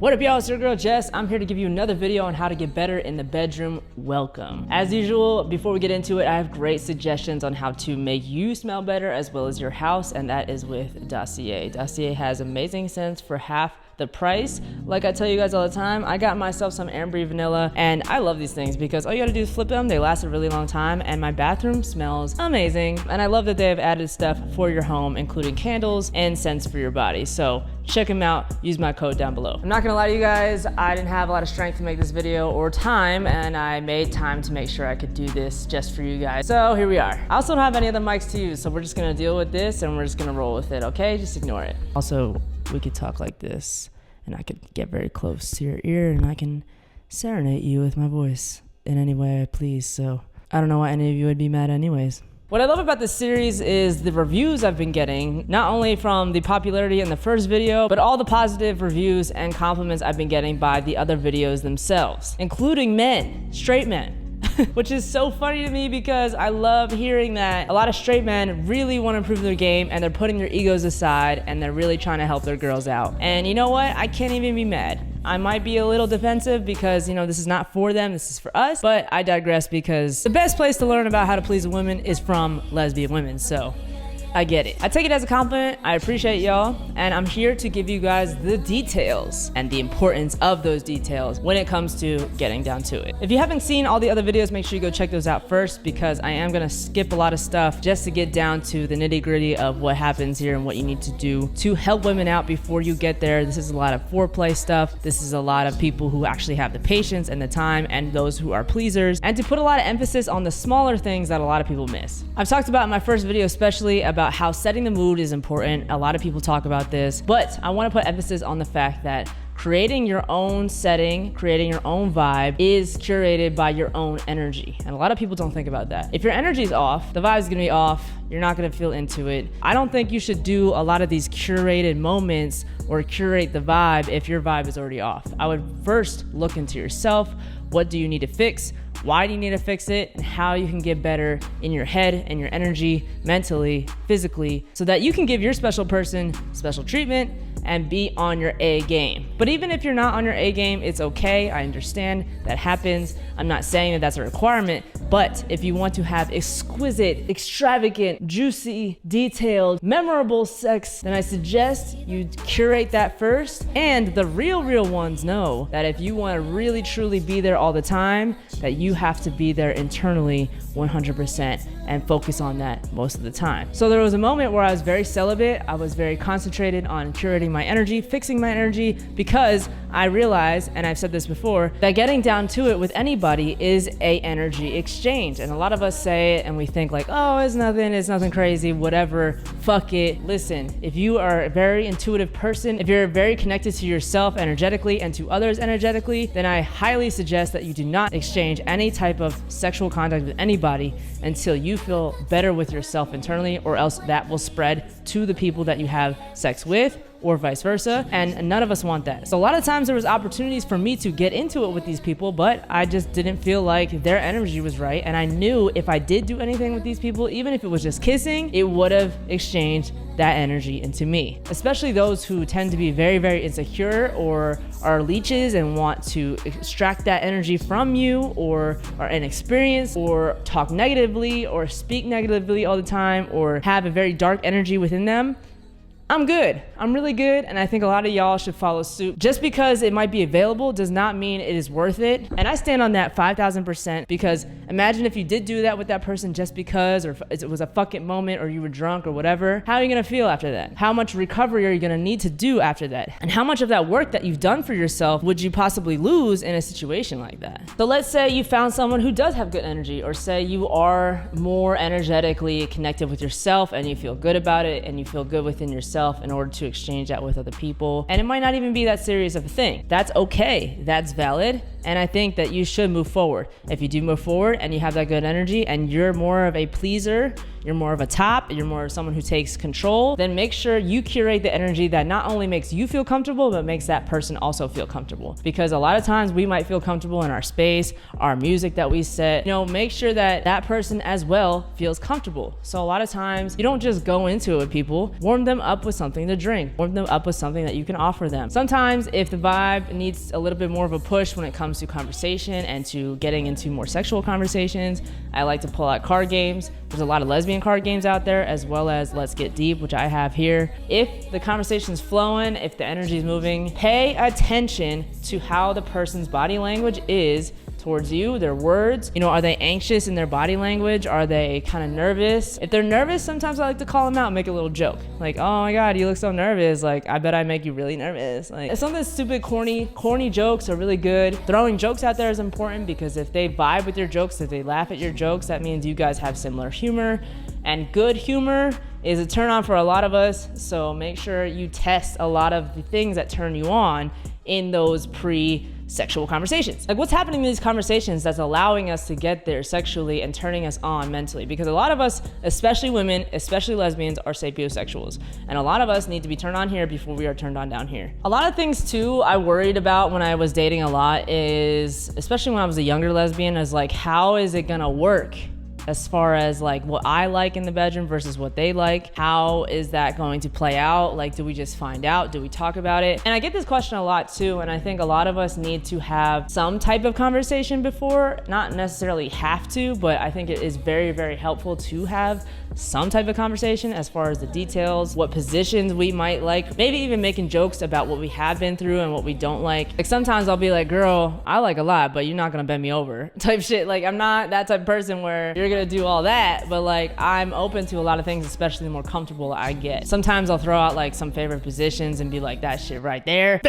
What up, y'all? It's your girl Jess. I'm here to give you another video on how to get better in the bedroom. Welcome. As usual, before we get into it, I have great suggestions on how to make you smell better as well as your house, and that is with Dossier. Dossier has amazing scents for half the price. Like I tell you guys all the time, I got myself some Amber Vanilla, and I love these things because all you gotta do is flip them. They last a really long time, and my bathroom smells amazing. And I love that they have added stuff for your home, including candles and scents for your body. So check them out, use my code down below. I'm not gonna lie to you guys, I didn't have a lot of strength to make this video or time, and I made time to make sure I could do this just for you guys. So here we are. I also don't have any other mics to use, so we're just gonna deal with this and we're just gonna roll with it, okay? Just ignore it. Also, we could talk like this, and I could get very close to your ear, and I can serenade you with my voice in any way I please. So I don't know why any of you would be mad anyways. What I love about this series is the reviews I've been getting, not only from the popularity in the first video, but all the positive reviews and compliments I've been getting by the other videos themselves, including men, straight men. Which is so funny to me because I love hearing that a lot of straight men really want to improve their game, and they're putting their egos aside and they're really trying to help their girls out. And you know what? I can't even be mad. I might be a little defensive because, you know, this is not for them, this is for us, but I digress because the best place to learn about how to please a woman is from lesbian women, so I get it. I take it as a compliment. I appreciate y'all, and I'm here to give you guys the details and the importance of those details when it comes to getting down to it. If you haven't seen all the other videos, make sure you go check those out first, because I am gonna skip a lot of stuff just to get down to the nitty-gritty of what happens here and what you need to do to help women out before you get there. This is a lot of foreplay stuff. This is a lot of people who actually have the patience and the time, and those who are pleasers, and to put a lot of emphasis on the smaller things that a lot of people miss. I've talked about in my first video especially about how setting the mood is important. A lot of people talk about this, but I want to put emphasis on the fact that creating your own setting, creating your own vibe is curated by your own energy. And a lot of people don't think about that. If your energy is off, the vibe is gonna be off, you're not gonna feel into it. I don't think you should do a lot of these curated moments or curate the vibe if your vibe is already off. I would first look into yourself. What do you need to fix? Why do you need to fix it? And how you can get better in your head and your energy, mentally, physically, so that you can give your special person special treatment and be on your A game. But even if you're not on your A game, it's okay. I understand that happens. I'm not saying that that's a requirement, but if you want to have exquisite, extravagant, juicy, detailed, memorable sex, then I suggest you curate that first. And the real ones know that if you want to really truly be there all the time, that you have to be there internally 100% and focus on that most of the time. So there was a moment where I was very celibate. I was very concentrated on curating my energy, fixing my energy, because I realized, and I've said this before, that getting down to it with anybody is a energy exchange. And a lot of us say it and we think like, oh, it's nothing crazy, whatever, fuck it. Listen, if you are a very intuitive person, if you're very connected to yourself energetically and to others energetically, then I highly suggest that you do not exchange any type of sexual contact with anybody until you feel better with yourself internally, or else that will spread to the people that you have sex with, or vice versa, and none of us want that. So a lot of times there was opportunities for me to get into it with these people, but I just didn't feel like their energy was right, and I knew if I did do anything with these people, even if it was just kissing, it would have exchanged that energy into me. Especially those who tend to be very insecure or are leeches and want to extract that energy from you, or are inexperienced, or talk negatively, or speak negatively all the time, or have a very dark energy within them. I'm good. I'm really good, and I think a lot of y'all should follow suit. Just because it might be available does not mean it is worth it. And I stand on that 5,000%, because imagine if you did do that with that person just because, or if it was a fucking moment, or you were drunk or whatever, how are you gonna feel after that? How much recovery are you gonna need to do after that? And how much of that work that you've done for yourself would you possibly lose in a situation like that? So let's say you found someone who does have good energy, or say you are more energetically connected with yourself and you feel good about it and you feel good within yourself in order to exchange that with other people. And it might not even be that serious of a thing. That's okay. That's valid. And I think that you should move forward. If you do move forward and you have that good energy and you're more of a pleaser, you're more of a top, you're more of someone who takes control, then make sure you curate the energy that not only makes you feel comfortable, but makes that person also feel comfortable. Because a lot of times we might feel comfortable in our space, our music that we set, make sure that that person as well feels comfortable. So a lot of times you don't just go into it with people, warm them up up with something to drink, warm them up with something that you can offer them. Sometimes if the vibe needs a little bit more of a push when it comes to conversation and to getting into more sexual conversations, I like to pull out card games. There's a lot of lesbian card games out there, as well as Let's Get Deep, which I have here. If the conversation's flowing, if the energy is moving, pay attention to how the person's body language is towards you, their words. You know, are they anxious in their body language? Are they kind of nervous? If they're nervous, sometimes I like to call them out and make a little joke. Like, oh my God, you look so nervous. Like, I bet I make you really nervous. Like, it's something stupid, corny jokes are really good. Throwing jokes out there is important because if they vibe with your jokes, if they laugh at your jokes, that means you guys have similar humor. And good humor is a turn on for a lot of us. So make sure you test a lot of the things that turn you on in those pre-sexual conversations. Like, what's happening in these conversations that's allowing us to get there sexually and turning us on mentally? Because a lot of us, especially women, especially lesbians, are sapiosexuals. And a lot of us need to be turned on here before we are turned on down here. A lot of things too I worried about when I was dating a lot is, especially when I was a younger lesbian, is like, how is it gonna work? As far as like what I like in the bedroom versus what they like, how is that going to play out? Like, do we just find out? Do we talk about it? And I get this question a lot too, and I think a lot of us need to have some type of conversation before, not necessarily have to, but I think it is very, very helpful to have some type of conversation as far as the details, what positions we might like, maybe even making jokes about what we have been through and what we don't like. Like sometimes I'll be like, girl, I like a lot, but you're not gonna bend me over type shit. Like I'm not that type of person where you're gonna do all that, but like I'm open to a lot of things, especially the more comfortable I get. Sometimes I'll throw out like some favorite positions and be like, that shit right there,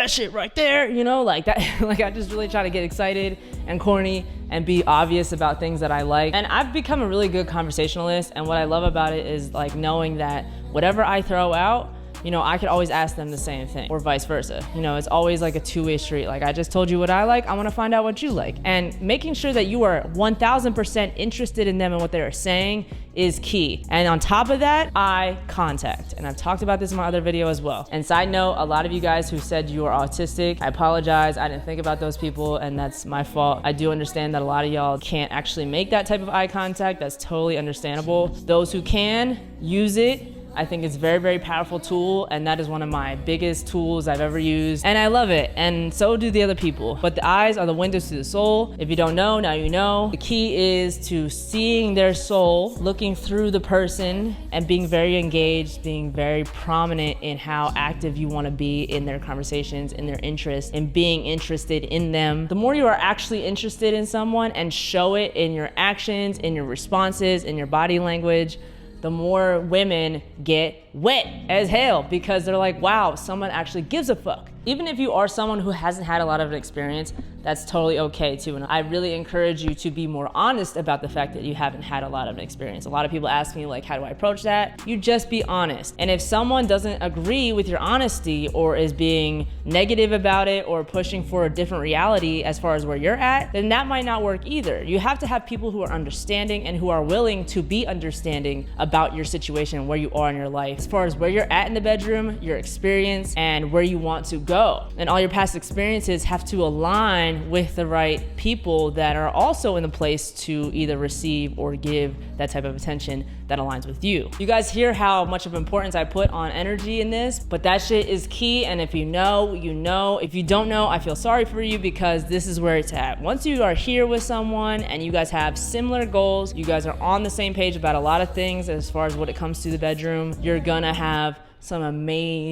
you know, like that. Like I just really try to get excited and corny and be obvious about things that I like. And I've become a really good conversationalist, and what I love about it is like knowing that whatever I throw out, you know, I could always ask them the same thing or vice versa. You know, it's always like a two-way street. Like I just told you what I like, I wanna find out what you like. And making sure that you are 1000% interested in them and what they are saying is key. And on top of that, eye contact. And I've talked about this in my other video as well. And side note, a lot of you guys who said you are autistic, I apologize. I didn't think about those people and that's my fault. I do understand that a lot of y'all can't actually make that type of eye contact. That's totally understandable. Those who can, use it. I think it's a very, very powerful tool, and that is one of my biggest tools I've ever used, and I love it, and so do the other people. But the eyes are the windows to the soul. If you don't know, now you know. The key is to seeing their soul, looking through the person, and being very engaged, being very prominent in how active you want to be in their conversations, in their interests, and being interested in them. The more you are actually interested in someone and show it in your actions, in your responses, in your body language, the more women get wet as hell because they're like, wow, someone actually gives a fuck. Even if you are someone who hasn't had a lot of experience, that's totally okay too. And I really encourage you to be more honest about the fact that you haven't had a lot of experience. A lot of people ask me like, how do I approach that? You just be honest. And if someone doesn't agree with your honesty or is being negative about it or pushing for a different reality as far as where you're at, then that might not work either. You have to have people who are understanding and who are willing to be understanding about your situation and where you are in your life, as far as where you're at in the bedroom, your experience, and where you want to go. And all your past experiences have to align with the right people that are also in the place to either receive or give that type of attention that aligns with you. You guys hear how much of importance I put on energy in this, but that shit is key. And if you know, you know. If you don't know, I feel sorry for you because this is where it's at. Once you are here with someone and you guys have similar goals, you guys are on the same page about a lot of things as far as what it comes to the bedroom, you're gonna have some amazing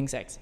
sex.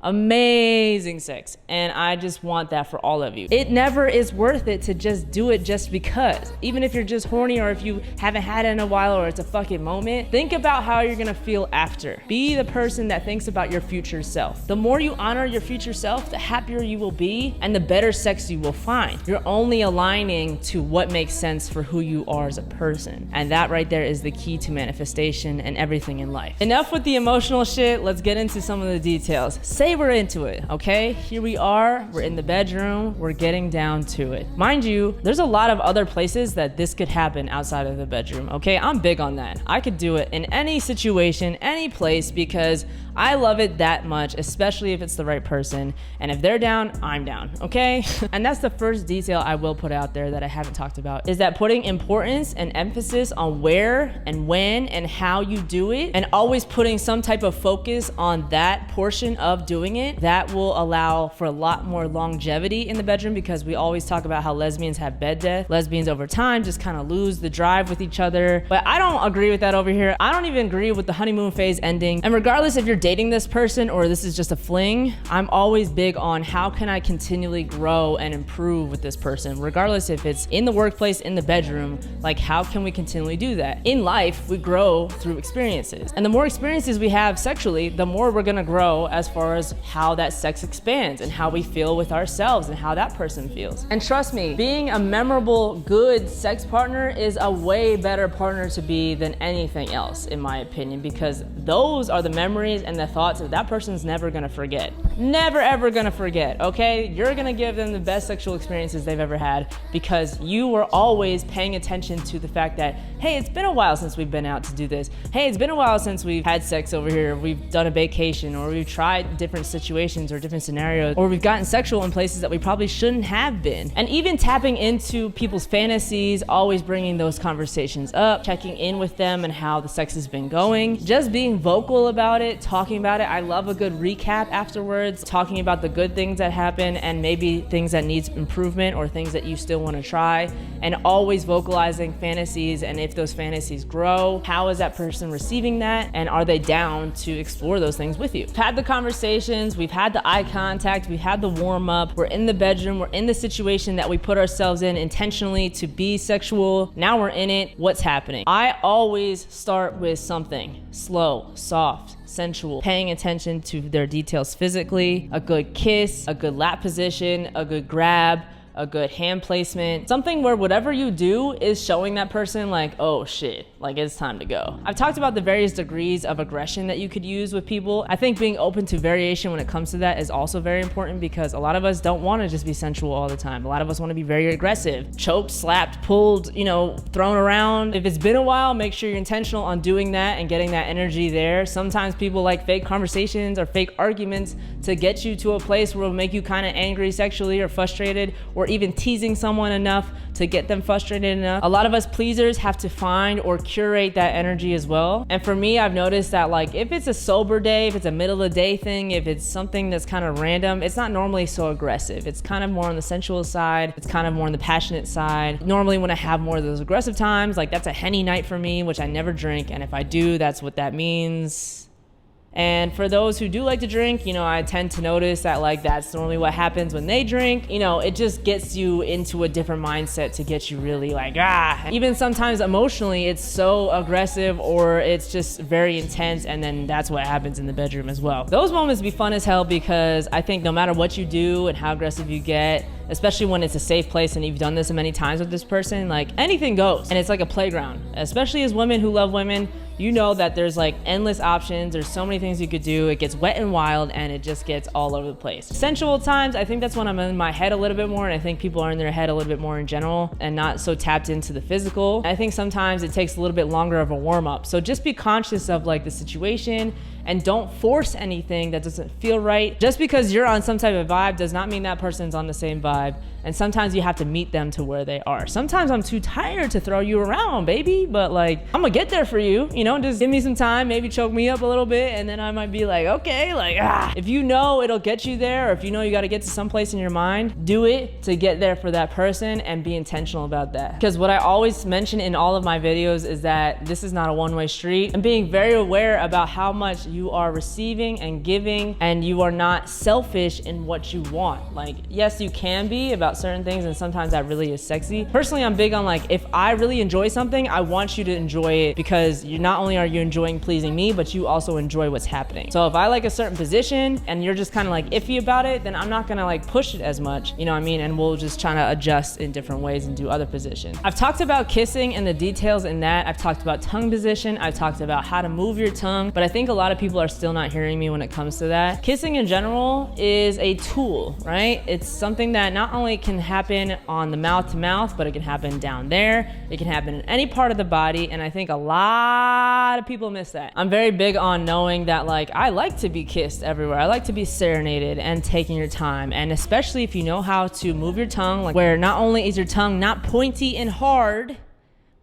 Amazing sex, and I just want that for all of you. It never is worth it to just do it just because. Even if you're just horny or if you haven't had it in a while or it's a fucking moment, think about how you're gonna feel after. Be the person that thinks about your future self. The more you honor your future self, the happier you will be and the better sex you will find. You're only aligning to what makes sense for who you are as a person, and that right there is the key to manifestation and everything in life. Enough with the emotional shit, let's get into some of the details. Say say we're into it, okay? Here we are, we're in the bedroom, we're getting down to it. Mind you, there's a lot of other places that this could happen outside of the bedroom, okay? I'm big on that. I could do it in any situation, any place, because I love it that much, especially if it's the right person. And if they're down, I'm down, okay? And that's the first detail I will put out there that I haven't talked about, is that putting importance and emphasis on where and when and how you do it, and always putting some type of focus on that portion of doing it, that will allow for a lot more longevity in the bedroom, because we always talk about how lesbians have bed death. Lesbians over time just kind of lose the drive with each other. But I don't agree with that over here. I don't even agree with the honeymoon phase ending. And regardless if you're dating this person or this is just a fling, I'm always big on how can I continually grow and improve with this person, regardless if it's in the workplace, in the bedroom. Like, how can we continually do that? In life, we grow through experiences. And the more experiences we have sexually, the more we're gonna grow as far as how that sex expands and how we feel with ourselves and how that person feels. And trust me, being a memorable, good sex partner is a way better partner to be than anything else, in my opinion, because those are the memories and the thoughts that person's never gonna forget. Never ever gonna forget, okay? You're gonna give them the best sexual experiences they've ever had, because you were always paying attention to the fact that, hey, it's been a while since we've been out to do this. Hey, it's been a while since we've had sex over here. We've done a vacation, or we've tried different situations or different scenarios, or we've gotten sexual in places that we probably shouldn't have been. And even tapping into people's fantasies, always bringing those conversations up, checking in with them and how the sex has been going, just being vocal about it, talking about it. I love a good recap afterwards, talking about the good things that happen and maybe things that needs improvement or things that you still want to try, and always vocalizing fantasies. And if those fantasies grow, how is that person receiving that, and are they down to explore those things with you? We've had the conversations, we've had the eye contact, we've had the warm up, we're in the bedroom, we're in the situation that we put ourselves in intentionally to be sexual. Now we're in it. What's happening? I always start with something slow, soft, sensual, paying attention to their details physically, a good kiss, a good lap position, a good grab, a good hand placement, something where whatever you do is showing that person like, oh shit, like it's time to go. I've talked about the various degrees of aggression that you could use with people. I think being open to variation when it comes to that is also very important, because a lot of us don't want to just be sensual all the time. A lot of us want to be very aggressive, choked, slapped, pulled, you know, thrown around. If it's been a while, make sure you're intentional on doing that and getting that energy there. Sometimes people like fake conversations or fake arguments to get you to a place where it'll make you kind of angry sexually or frustrated, or even teasing someone enough to get them frustrated enough. A lot of us pleasers have to find or curate that energy as well. And for me, I've noticed that, like, if it's a sober day, if it's a middle of the day thing, if it's something that's kind of random, it's not normally so aggressive. It's kind of more on the sensual side. It's kind of more on the passionate side. Normally when I have more of those aggressive times, like that's a Henny night for me, which I never drink. And if I do, that's what that means. And for those who do like to drink, you know, I tend to notice that like that's normally what happens when they drink. You know, it just gets you into a different mindset to get you really like, Even sometimes emotionally, it's so aggressive or it's just very intense, and then that's what happens in the bedroom as well. Those moments be fun as hell, because I think no matter what you do and how aggressive you get, especially when it's a safe place and you've done this many times with this person, like anything goes. And it's like a playground, especially as women who love women. You know that there's like endless options. There's so many things you could do. It gets wet and wild, and it just gets all over the place. Sensual times, I think that's when I'm in my head a little bit more, and I think people are in their head a little bit more in general and not so tapped into the physical. I think sometimes it takes a little bit longer of a warm up. So just be conscious of like the situation, and don't force anything that doesn't feel right. Just because you're on some type of vibe does not mean that person's on the same vibe. And sometimes you have to meet them to where they are. Sometimes I'm too tired to throw you around, baby, but like, I'm gonna get there for you. You know, just give me some time, maybe choke me up a little bit, and then I might be like, okay, like, If you know it'll get you there, or if you know you gotta get to some place in your mind, do it to get there for that person, and be intentional about that. Because what I always mention in all of my videos is that this is not a one-way street, and being very aware about how much you are receiving and giving, and you are not selfish in what you want. Like, yes, you can be about certain things, and sometimes that really is sexy. Personally, I'm big on like, if I really enjoy something, I want you to enjoy it, because you not only are you enjoying pleasing me, but you also enjoy what's happening. So if I like a certain position and you're just kind of like iffy about it, then I'm not gonna like push it as much, you know what I mean? And we'll just try to adjust in different ways and do other positions. I've talked about kissing and the details in that. I've talked about tongue position. I've talked about how to move your tongue, but I think a lot of people people are still not hearing me when it comes to that. Kissing in general is a tool, right? It's something that not only can happen on the mouth to mouth, but it can happen down there. It can happen in any part of the body. And I think a lot of people miss that. I'm very big on knowing that, like, I like to be kissed everywhere. I like to be serenaded and taking your time. And especially if you know how to move your tongue, like where not only is your tongue not pointy and hard,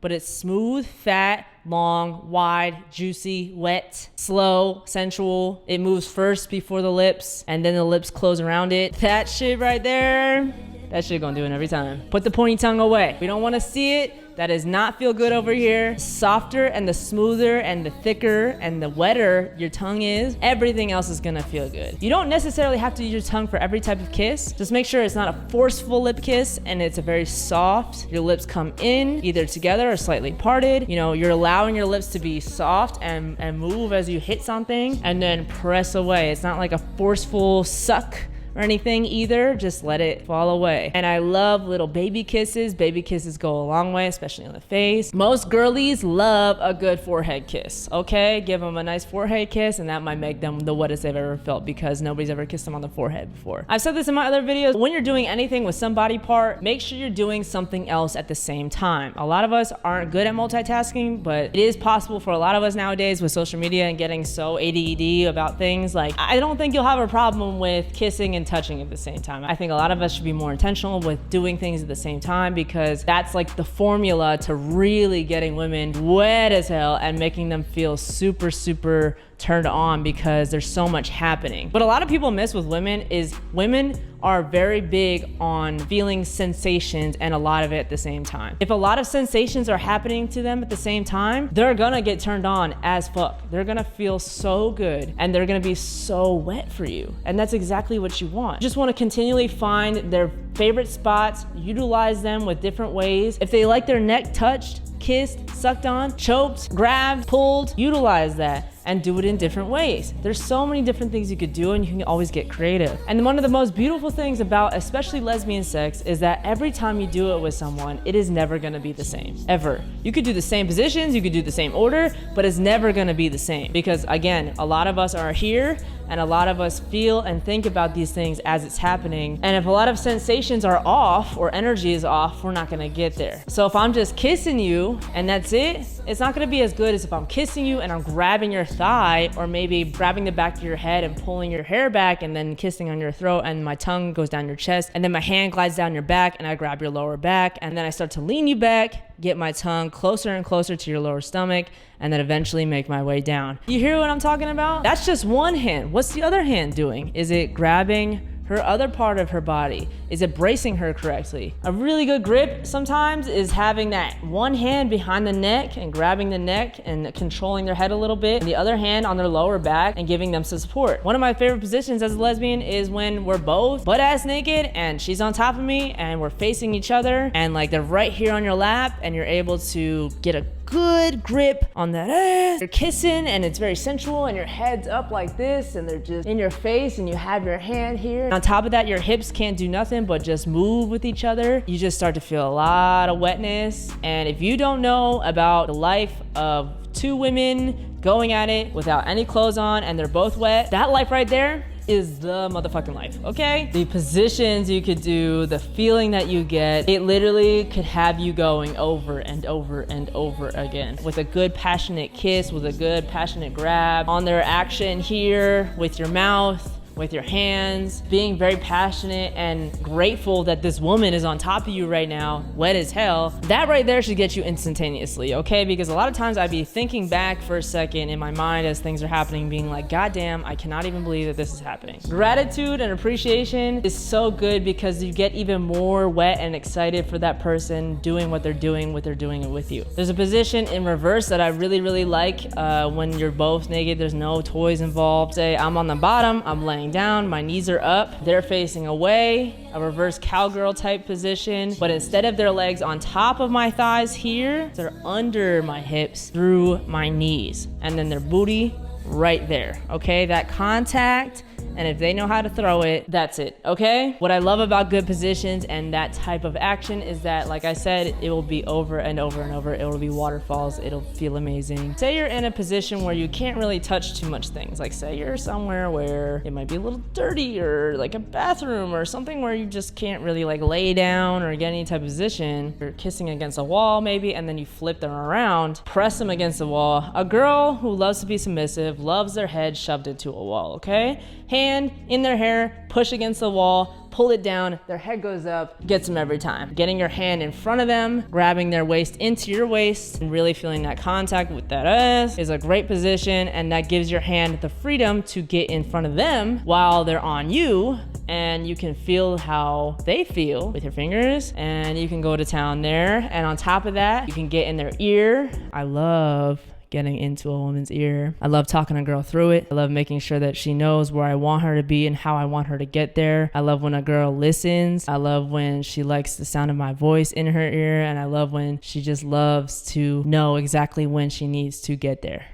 but it's smooth, fat, long, wide, juicy, wet, slow, sensual. It moves first before the lips, and then the lips close around it. That shit right there, that shit gonna do it every time. Put the pointy tongue away. We don't wanna see it. That does not feel good over here. Softer and the smoother and the thicker and the wetter your tongue is, everything else is gonna feel good. You don't necessarily have to use your tongue for every type of kiss. Just make sure it's not a forceful lip kiss and it's a very soft. Your lips come in either together or slightly parted. You know, you're allowing your lips to be soft and move as you hit something, and then press away. It's not like a forceful suck or anything either, just let it fall away. And I love little baby kisses. Baby kisses go a long way, especially on the face. Most girlies love a good forehead kiss, okay? Give them a nice forehead kiss and that might make them the wettest they've ever felt because nobody's ever kissed them on the forehead before. I've said this in my other videos, when you're doing anything with some body part, make sure you're doing something else at the same time. A lot of us aren't good at multitasking, but it is possible for a lot of us nowadays with social media and getting so ADD about things. Like, I don't think you'll have a problem with kissing and touching at the same time. I think a lot of us should be more intentional with doing things at the same time because that's like the formula to really getting women wet as hell and making them feel super, super turned on because there's so much happening. What a lot of people miss with women is women are very big on feeling sensations and a lot of it at the same time. If a lot of sensations are happening to them at the same time, they're gonna get turned on as fuck. They're gonna feel so good and they're gonna be so wet for you. And that's exactly what you want. You just wanna continually find their favorite spots, utilize them with different ways. If they like their neck touched, kissed, sucked on, choked, grabbed, pulled, utilize that and do it in different ways. There's so many different things you could do and you can always get creative. And one of the most beautiful things about especially lesbian sex is that every time you do it with someone, it is never gonna be the same, ever. You could do the same positions, you could do the same order, but it's never gonna be the same. Because again, a lot of us are here and a lot of us feel and think about these things as it's happening. And if a lot of sensations are off or energy is off, we're not gonna get there. So if I'm just kissing you and that's it, it's not gonna be as good as if I'm kissing you and I'm grabbing your thigh or maybe grabbing the back of your head and pulling your hair back and then kissing on your throat and my tongue goes down your chest and then my hand glides down your back and I grab your lower back and then I start to lean you back, get my tongue closer and closer to your lower stomach and then eventually make my way down. You hear what I'm talking about? That's just one hand. What's the other hand doing? Is it grabbing her other part of her body? Is it bracing her correctly? A really good grip sometimes is having that one hand behind the neck and grabbing the neck and controlling their head a little bit, and the other hand on their lower back and giving them some support. One of my favorite positions as a lesbian is when we're both butt-ass naked and she's on top of me and we're facing each other and like they're right here on your lap and you're able to get a good grip on that ass. You're kissing and it's very sensual and your head's up like this and they're just in your face and you have your hand here. And on top of that, your hips can't do nothing but just move with each other. You just start to feel a lot of wetness. And if you don't know about the life of two women going at it without any clothes on and they're both wet, that life right there is the motherfucking life, okay? The positions you could do, the feeling that you get, it literally could have you going over and over and over again with a good passionate kiss, with a good passionate grab on their action here with your mouth, with your hands, being very passionate and grateful that this woman is on top of you right now, wet as hell. That right there should get you instantaneously, okay? Because a lot of times I'd be thinking back for a second in my mind as things are happening, being like, God damn, I cannot even believe that this is happening. Gratitude and appreciation is so good because you get even more wet and excited for that person doing what they're doing it with you. There's a position in reverse that I really, really like when you're both naked, there's no toys involved. Say I'm on the bottom, I'm laying down, my knees are up, they're facing away, a reverse cowgirl type position, but instead of their legs on top of my thighs here, they're under my hips through my knees, and then their booty right there, okay? That contact and if they know how to throw it, that's it, okay? What I love about good positions and that type of action is that, like I said, it will be over and over and over. It will be waterfalls. It'll feel amazing. Say you're in a position where you can't really touch too much things. Like say you're somewhere where it might be a little dirty, or like a bathroom or something where you just can't really like lay down or get any type of position. You're kissing against a wall maybe, and then you flip them around, press them against the wall. A girl who loves to be submissive loves their head shoved into a wall, okay? Hand in their hair, push against the wall, pull it down, their head goes up, gets them every time. Getting your hand in front of them, grabbing their waist into your waist, and really feeling that contact with that ass is a great position, and that gives your hand the freedom to get in front of them while they're on you, and you can feel how they feel with your fingers, and you can go to town there. And on top of that, you can get in their ear. I love getting into a woman's ear. I love talking a girl through it. I love making sure that she knows where I want her to be and how I want her to get there. I love when a girl listens. I love when she likes the sound of my voice in her ear, and I love when she just loves to know exactly when she needs to get there.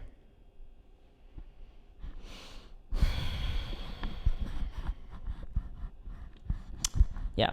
Yeah.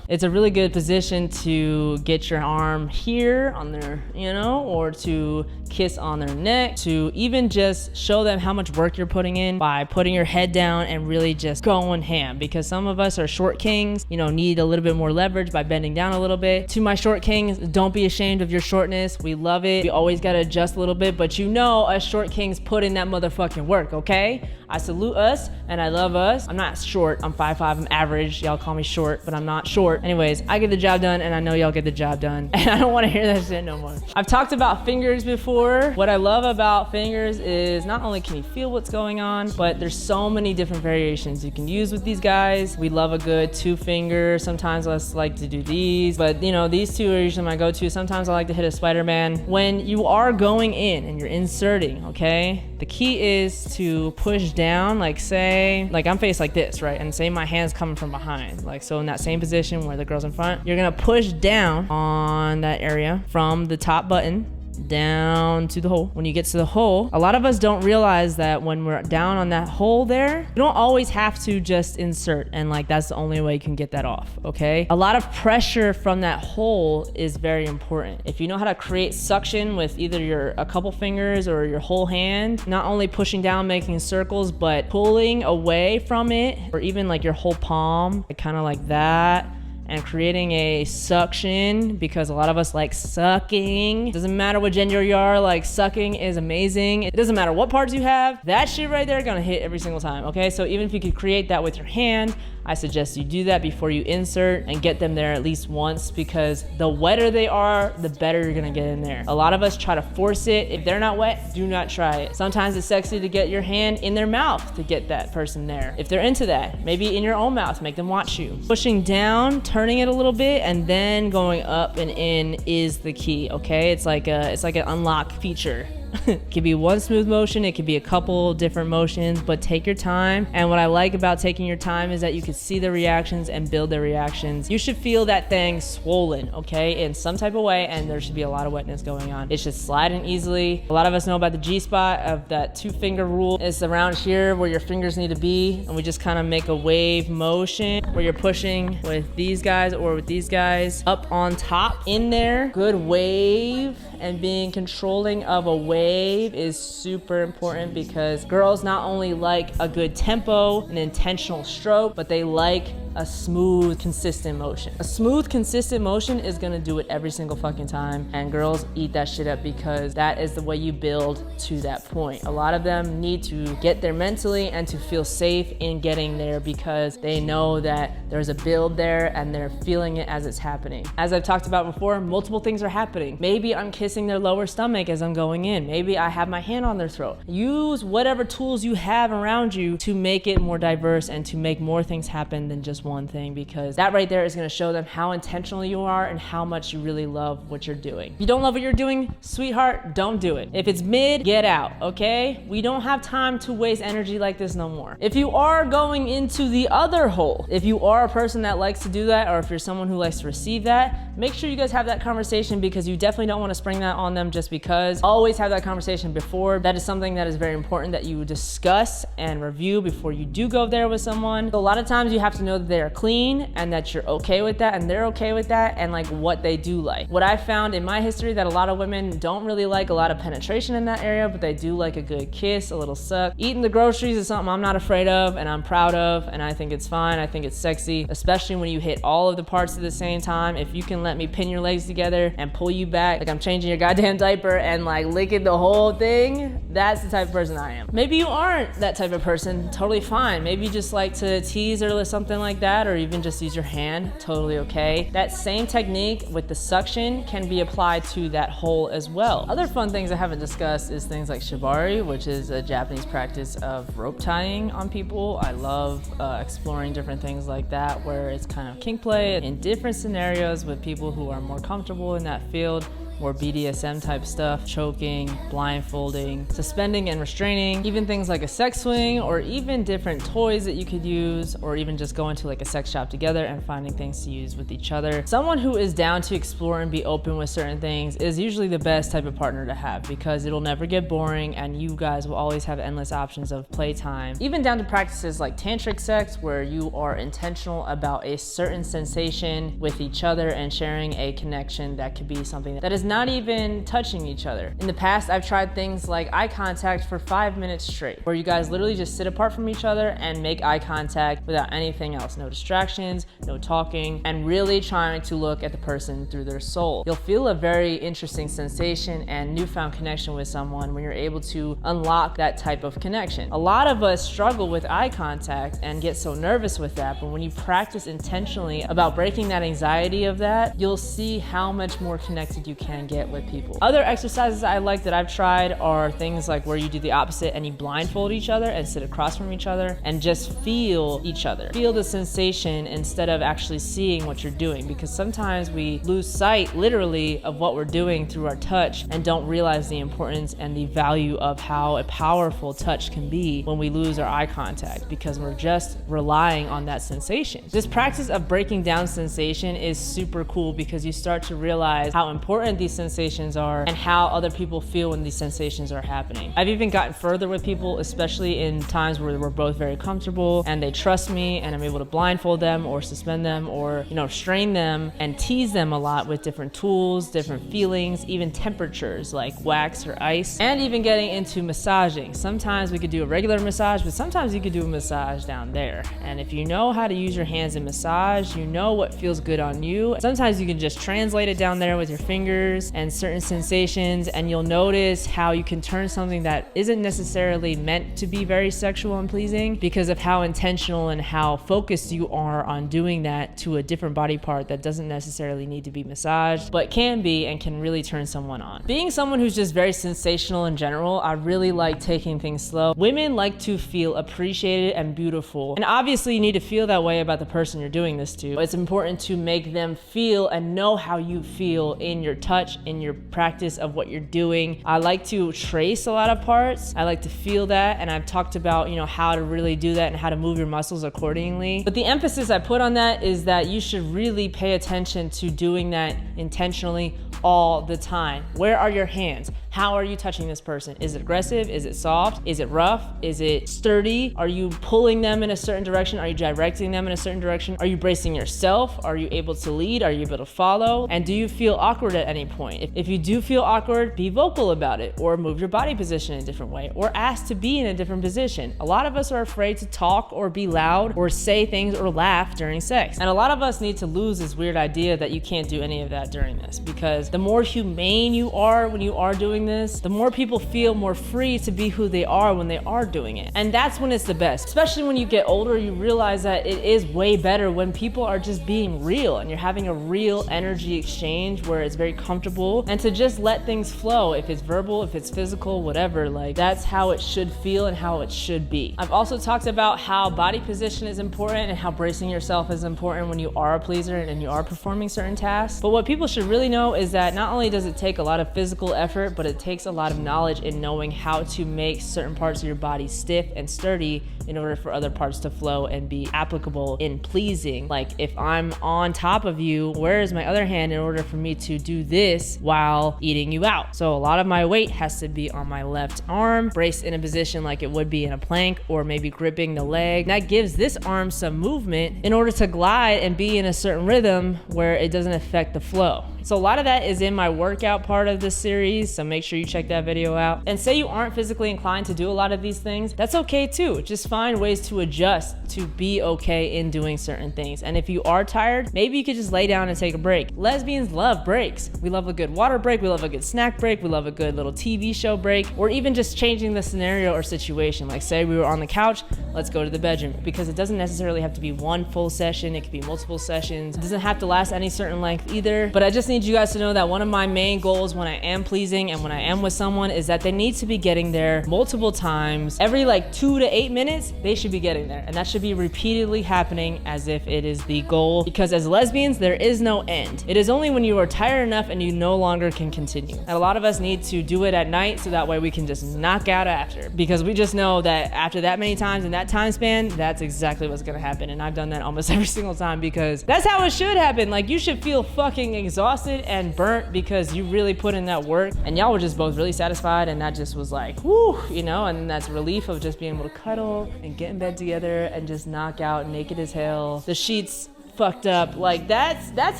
It's a really good position to get your arm here on their, or to kiss on their neck, to even just show them how much work you're putting in by putting your head down and really just going ham. Because some of us are short kings, need a little bit more leverage by bending down a little bit. To my short kings, don't be ashamed of your shortness. We love it. We always got to adjust a little bit, but us short kings put in that motherfucking work, okay? I salute us and I love us. I'm not short, I'm 5'5", I'm average. Y'all call me short, but I'm not short. Anyways, I get the job done, and I know y'all get the job done. And I don't want to hear that shit no more. I've talked about fingers before. What I love about fingers is not only can you feel what's going on, but there's so many different variations you can use with these guys. We love a good 2-finger. Sometimes I like to do these, but these two are usually my go-to. Sometimes I like to hit a Spider-Man. When you are going in and you're inserting, okay, the key is to push down, like I'm faced like this, right? And say my hand's coming from behind. Like, so in that same position where the girl's in front, you're gonna push down on that area from the top button down to the hole. When you get to the hole, a lot of us don't realize that when we're down on that hole there, you don't always have to just insert, and that's the only way you can get that off, okay? A lot of pressure from that hole is very important. If you know how to create suction with either a couple fingers or your whole hand, not only pushing down, making circles, but pulling away from it, or even your whole palm, kind of like that, and creating a suction, because a lot of us like sucking. Doesn't matter what gender you are, sucking is amazing. It doesn't matter what parts you have, that shit right there gonna hit every single time, okay? So even if you could create that with your hand, I suggest you do that before you insert and get them there at least once, because the wetter they are, the better you're gonna get in there. A lot of us try to force it. If they're not wet, do not try it. Sometimes it's sexy to get your hand in their mouth to get that person there. If they're into that, maybe in your own mouth, make them watch you. Pushing down, turning it a little bit, and then going up and in is the key, okay? It's like an unlock feature. It could be one smooth motion, it could be a couple different motions, but take your time. And what I like about taking your time is that you can see the reactions and build the reactions. You should feel that thing swollen, okay, in some type of way, and there should be a lot of wetness going on. It should slide in easily. A lot of us know about the G-spot of that 2-finger rule. It's around here where your fingers need to be, and we just kind of make a wave motion where you're pushing with these guys or with these guys up on top in there. Good wave, and being controlling of a wave is super important, because girls not only like a good tempo, an intentional stroke, but they like a smooth, consistent motion. A smooth, consistent motion is gonna do it every single fucking time, and girls eat that shit up because that is the way you build to that point. A lot of them need to get there mentally and to feel safe in getting there, because they know that there's a build there and they're feeling it as it's happening. As I've talked about before, multiple things are happening. Maybe I'm kissing their lower stomach as I'm going in. Maybe I have my hand on their throat. Use whatever tools you have around you to make it more diverse and to make more things happen than just just one thing, because that right there is going to show them how intentional you are and how much you really love what you're doing. If you don't love what you're doing, sweetheart, don't do it. If it's mid, get out, okay? We don't have time to waste energy like this no more. If you are going into the other hole, if you are a person that likes to do that, or if you're someone who likes to receive that, make sure you guys have that conversation, because you definitely don't want to spring that on them just because. Always have that conversation before. That is something that is very important that you discuss and review before you do go there with someone. So a lot of times you have to know that they are clean and that you're okay with that and they're okay with that, and like what they do like. What I found in my history, that a lot of women don't really like a lot of penetration in that area, but they do like a good kiss, a little suck. Eating the groceries is something I'm not afraid of and I'm proud of, and I think it's fine. I think it's sexy, especially when you hit all of the parts at the same time. If you can let me pin your legs together and pull you back like I'm changing your goddamn diaper and like licking the whole thing, that's the type of person I am. Maybe you aren't that type of person, totally fine. Maybe you just like to tease or something like that, or even just use your hand, totally okay. That same technique with the suction can be applied to that hole as well. Other fun things I haven't discussed is things like shibari, which is a Japanese practice of rope tying on people. I love exploring different things like that, where it's kind of kink play in different scenarios with people who are more comfortable in that field. More BDSM type stuff, choking, blindfolding, suspending and restraining, even things like a sex swing, or even different toys that you could use, or even just going to like a sex shop together and finding things to use with each other. Someone who is down to explore and be open with certain things is usually the best type of partner to have, because it'll never get boring and you guys will always have endless options of playtime. Even down to practices like tantric sex, where you are intentional about a certain sensation with each other and sharing a connection that could be something that is not even touching each other. In the past, I've tried things like eye contact for 5 minutes straight, where you guys literally just sit apart from each other and make eye contact without anything else. No distractions, no talking, and really trying to look at the person through their soul. You'll feel a very interesting sensation and newfound connection with someone when you're able to unlock that type of connection. A lot of us struggle with eye contact and get so nervous with that, but when you practice intentionally about breaking that anxiety of that, you'll see how much more connected you can get with people. Other exercises I like that I've tried are things like where you do the opposite and you blindfold each other and sit across from each other and just feel each other. Feel the sensation instead of actually seeing what you're doing, because sometimes we lose sight literally of what we're doing through our touch and don't realize the importance and the value of how a powerful touch can be when we lose our eye contact, because we're just relying on that sensation. This practice of breaking down sensation is super cool, because you start to realize how important these sensations are and how other people feel when these sensations are happening. I've even gotten further with people, especially in times where we're both very comfortable and they trust me and I'm able to blindfold them or suspend them or, strain them and tease them a lot with different tools, different feelings, even temperatures like wax or ice, and even getting into massaging. Sometimes we could do a regular massage, but sometimes you could do a massage down there. And if you know how to use your hands in massage, you know what feels good on you. Sometimes you can just translate it down there with your fingers and certain sensations, and you'll notice how you can turn something that isn't necessarily meant to be very sexual and pleasing because of how intentional and how focused you are on doing that to a different body part that doesn't necessarily need to be massaged, but can be and can really turn someone on. Being someone who's just very sensational in general, I really like taking things slow. Women like to feel appreciated and beautiful, and obviously you need to feel that way about the person you're doing this to. It's important to make them feel and know how you feel in your touch, in your practice of what you're doing. I like to trace a lot of parts. I like to feel that, and I've talked about how to really do that and how to move your muscles accordingly. But the emphasis I put on that is that you should really pay attention to doing that intentionally all the time. Where are your hands? How are you touching this person? Is it aggressive? Is it soft? Is it rough? Is it sturdy? Are you pulling them in a certain direction? Are you directing them in a certain direction? Are you bracing yourself? Are you able to lead? Are you able to follow? And do you feel awkward at any point? If you do feel awkward, be vocal about it, or move your body position in a different way, or ask to be in a different position. A lot of us are afraid to talk or be loud or say things or laugh during sex. And a lot of us need to lose this weird idea that you can't do any of that during this, because the more humane you are when you are doing doing this, the more people feel more free to be who they are when they are doing it. And that's when it's the best. Especially when you get older, you realize that it is way better when people are just being real and you're having a real energy exchange where it's very comfortable, and to just let things flow. If it's verbal, if it's physical, whatever, like that's how it should feel and how it should be. I've also talked about how body position is important and how bracing yourself is important when you are a pleaser and you are performing certain tasks. But what people should really know is that not only does it take a lot of physical effort, but it takes a lot of knowledge in knowing how to make certain parts of your body stiff and sturdy in order for other parts to flow and be applicable in pleasing. Like if I'm on top of you, where is my other hand in order for me to do this while eating you out? So a lot of my weight has to be on my left arm, braced in a position like it would be in a plank, or maybe gripping the leg. That gives this arm some movement in order to glide and be in a certain rhythm where it doesn't affect the flow. So a lot of that is in my workout part of this series, so make sure you check that video out. And say you aren't physically inclined to do a lot of these things, that's okay too. Just find ways to adjust to be okay in doing certain things. And if you are tired, maybe you could just lay down and take a break. Lesbians love breaks. We love a good water break, we love a good snack break, we love a good little TV show break, or even just changing the scenario or situation. Like say we were on the couch, let's go to the bedroom, because it doesn't necessarily have to be one full session, it could be multiple sessions. It doesn't have to last any certain length either, but I just need you guys to know that one of my main goals when I am pleasing and when I am with someone is that they need to be getting there multiple times. Every like 2 to 8 minutes, they should be getting there. And that should be repeatedly happening as if it is the goal, because as lesbians, there is no end. It is only when you are tired enough and you no longer can continue. And a lot of us need to do it at night so that way we can just knock out after, because we just know that after that many times in that time span, that's exactly what's gonna happen. And I've done that almost every single time, because that's how it should happen. Like you should feel fucking exhausted and burnt because you really put in that work, and y'all were just both really satisfied, and that just was like, whoo, you know. And then that's relief of just being able to cuddle and get in bed together and just knock out naked as hell. The sheets fucked up. Like that's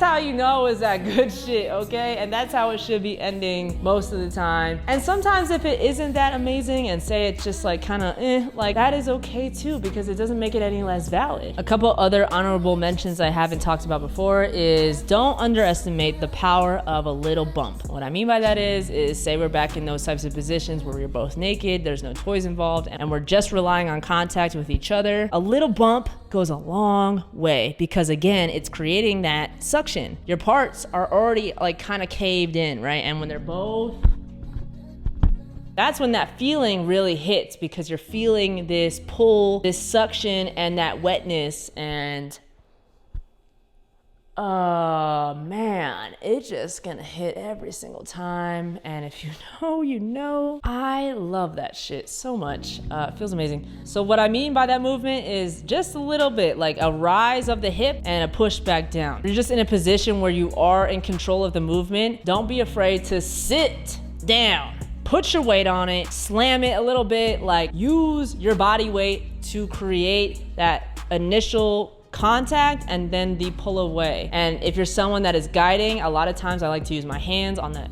how you know is that good shit, okay? And that's how it should be ending most of the time. And sometimes if it isn't that amazing and say it's just like kind of like that is okay too, because it doesn't make it any less valid. A couple other honorable mentions I haven't talked about before is don't underestimate the power of a little bump. What I mean by that is say we're back in those types of positions where we're both naked, there's no toys involved, and we're just relying on contact with each other. A little bump goes a long way, because again, it's creating that suction. Your parts are already like kind of caved in, right? And when they're both, that's when that feeling really hits, because you're feeling this pull, this suction, and that wetness. And oh man, it's just gonna hit every single time. And if you know, you know. I love that shit so much. It feels amazing. So what I mean by that movement is just a little bit like a rise of the hip and a push back down. You're just in a position where you are in control of the movement. Don't be afraid to sit down. Put your weight on it, slam it a little bit, like use your body weight to create that initial contact and then the pull away. And if you're someone that is guiding, a lot of times I like to use my hands on the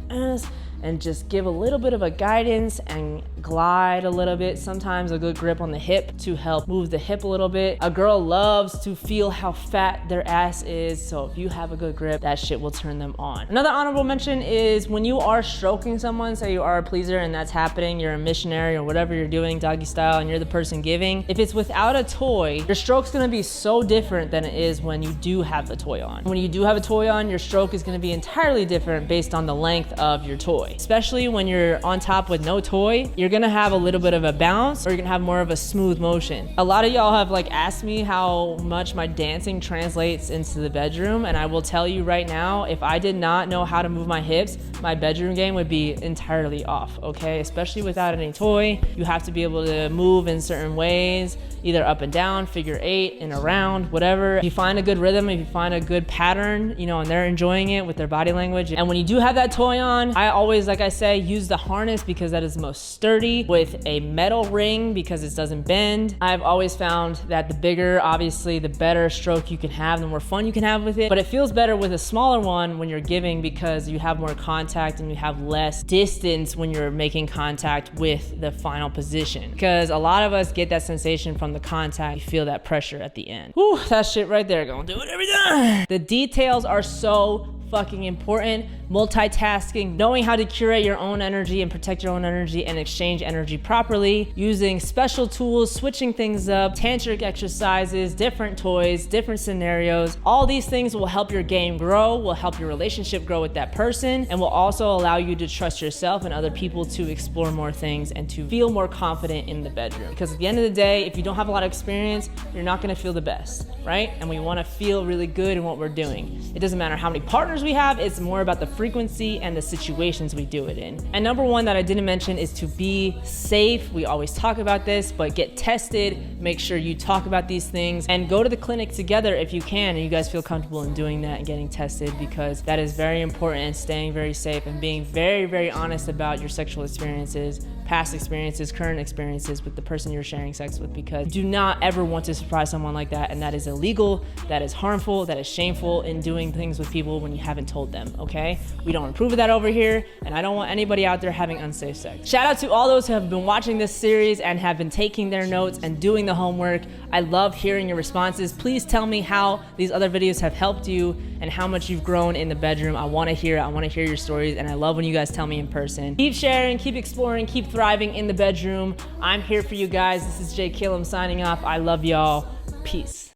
and just give a little bit of a guidance and glide a little bit. Sometimes a good grip on the hip to help move the hip a little bit. A girl loves to feel how fat their ass is, so if you have a good grip, that shit will turn them on. Another honorable mention is when you are stroking someone, say you are a pleaser and that's happening, you're a missionary or whatever you're doing, doggy style, and you're the person giving. If it's without a toy, your stroke's gonna be so different than it is when you do have the toy on. When you do have a toy on, your stroke is gonna be entirely different based on the length of your toy. Especially when you're on top with no toy, you're gonna have a little bit of a bounce, or you're gonna have more of a smooth motion. A lot of y'all have like asked me how much my dancing translates into the bedroom, and I will tell you right now, if I did not know how to move my hips, my bedroom game would be entirely off, okay? Especially without any toy. You have to be able to move in certain ways, either up and down, figure 8, and around, whatever. If you find a good rhythm, if you find a good pattern, you know, and they're enjoying it with their body language. And when you do have that toy on, I always, like I say, use the harness because that is most sturdy, with a metal ring because it doesn't bend. I've always found that the bigger, obviously, the better stroke you can have, the more fun you can have with it. But it feels better with a smaller one when you're giving, because you have more contact and you have less distance when you're making contact with the final position. Because a lot of us get that sensation from the contact. You feel that pressure at the end. Whew, that shit right there gonna do it every time. The details are so fucking important. Multitasking, knowing how to curate your own energy and protect your own energy and exchange energy properly, using special tools, switching things up, tantric exercises, different toys, different scenarios. All these things will help your game grow, will help your relationship grow with that person, and will also allow you to trust yourself and other people to explore more things and to feel more confident in the bedroom. Because at the end of the day, if you don't have a lot of experience, you're not gonna feel the best, right? And we wanna feel really good in what we're doing. It doesn't matter how many partners we have, it's more about the frequency and the situations we do it in. And number one that I didn't mention is to be safe. We always talk about this, but get tested, make sure you talk about these things, and go to the clinic together if you can, and you guys feel comfortable in doing that and getting tested, because that is very important, and staying very safe and being very, very honest about your sexual experiences, past experiences, current experiences with the person you're sharing sex with, because you do not ever want to surprise someone like that, and that is illegal, that is harmful, that is shameful in doing things with people when you haven't told them, okay? We don't approve of that over here, and I don't want anybody out there having unsafe sex. Shout out to all those who have been watching this series and have been taking their notes and doing the homework. I love hearing your responses. Please tell me how these other videos have helped you and how much you've grown in the bedroom. I wanna hear it, I wanna hear your stories, and I love when you guys tell me in person. Keep sharing, keep exploring, keep thriving in the bedroom. I'm here for you guys. This is Jay Killam signing off. I love y'all. Peace.